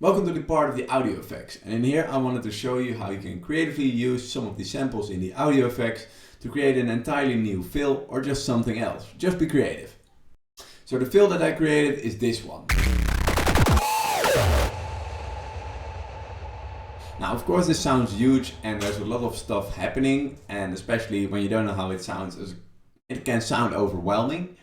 Welcome to the part of the audio effects, and in here I wanted to show you how you can creatively use some of the samples in the audio effects to create an entirely new fill or just something else. Just be creative. So the fill that I created is this one. Now of course this sounds huge and there's a lot of stuff happening, and especially when you don't know how it sounds, it can sound overwhelming.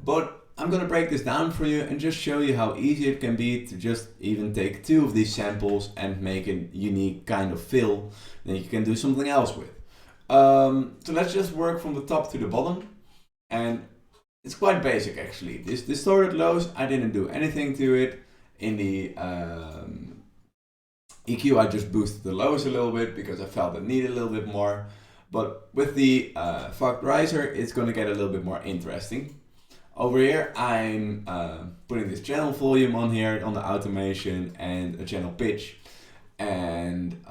But I'm gonna break this down for you and just show you how easy it can be to just even take two of these samples and make a unique kind of fill that you can do something else with. So let's just work from the top to the bottom, and it's quite basic actually. This distorted lows, I didn't do anything to it. In the EQ I just boosted the lows a little bit because I felt it needed a little bit more. But with the fucked riser it's gonna get a little bit more interesting. Over here I'm putting this channel volume on here on the automation and a channel pitch, and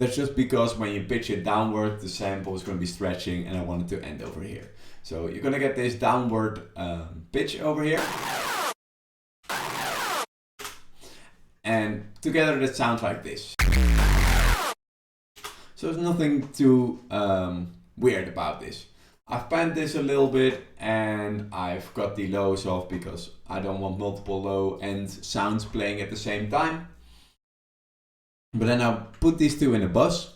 that's just because when you pitch it downward the sample is going to be stretching and I want it to end over here. So you're going to get this downward pitch over here, and together that sounds like this. So there's nothing too weird about this. I've panned this a little bit and I've got the lows off because I don't want multiple low end sounds playing at the same time. But then I'll put these two in a bus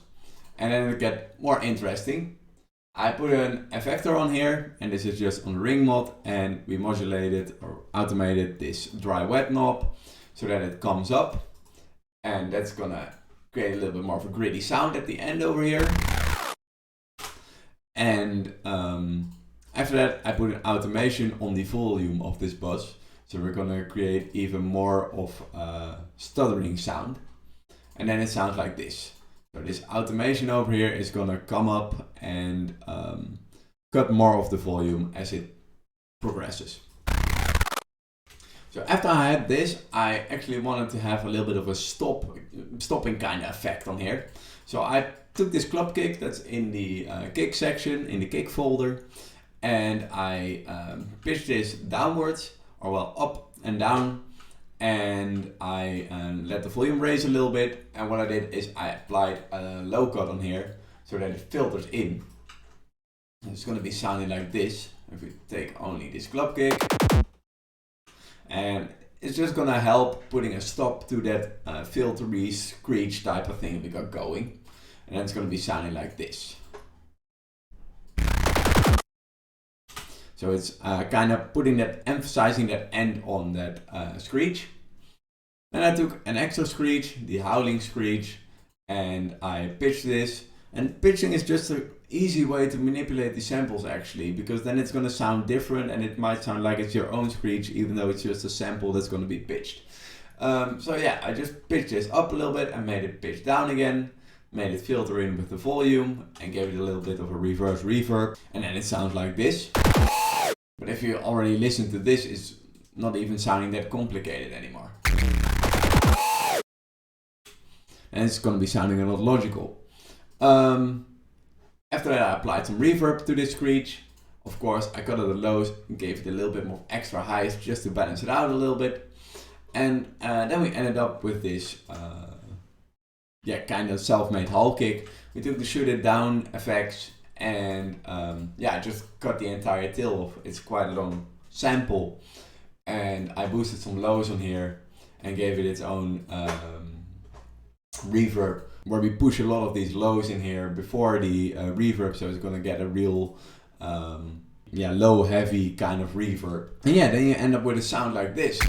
and then it'll get more interesting. I put an effector on here, and this is just on ring mod, and we modulated or automated this dry wet knob so that it comes up, and that's gonna create a little bit more of a gritty sound at the end over here. And after that I put an automation on the volume of this bus, so we're gonna create even more of a stuttering sound, and then it sounds like this. So this automation over here is gonna come up and cut more of the volume as it progresses. So after I had this, I actually wanted to have a little bit of a stopping kind of effect on here. So I took this club kick that's in the kick section, in the kick folder, and I pitched this downwards, or well, up and down, and I let the volume raise a little bit, and what I did is I applied a low cut on here so that it filters in. It's going to be sounding like this if we take only this club kick, and it's just going to help putting a stop to that filtery screech type of thing we got going. And then it's going to be sounding like this. So it's kind of putting that, emphasizing that end on that screech. Then I took an extra screech, the howling screech, and I pitched this. And pitching is just an easy way to manipulate the samples actually, because then it's going to sound different and it might sound like it's your own screech even though it's just a sample that's going to be pitched. So yeah, I just pitched this up a little bit and made it pitch down again. Made it filter in with the volume and gave it a little bit of a reverse reverb, and then it sounds like this. But if you already listened to this, it's not even sounding that complicated anymore. And it's going to be sounding a lot logical. After that I applied some reverb to this screech. Of course I cut out the lows and gave it a little bit more extra highs just to balance it out a little bit. And then we ended up with this kind of self-made hall kick. We took the shoot it down effects and I just cut the entire tail off. It's quite a long sample, and I boosted some lows on here and gave it its own reverb, where we push a lot of these lows in here before the reverb, so it's gonna get a real low heavy kind of reverb. And then you end up with a sound like this.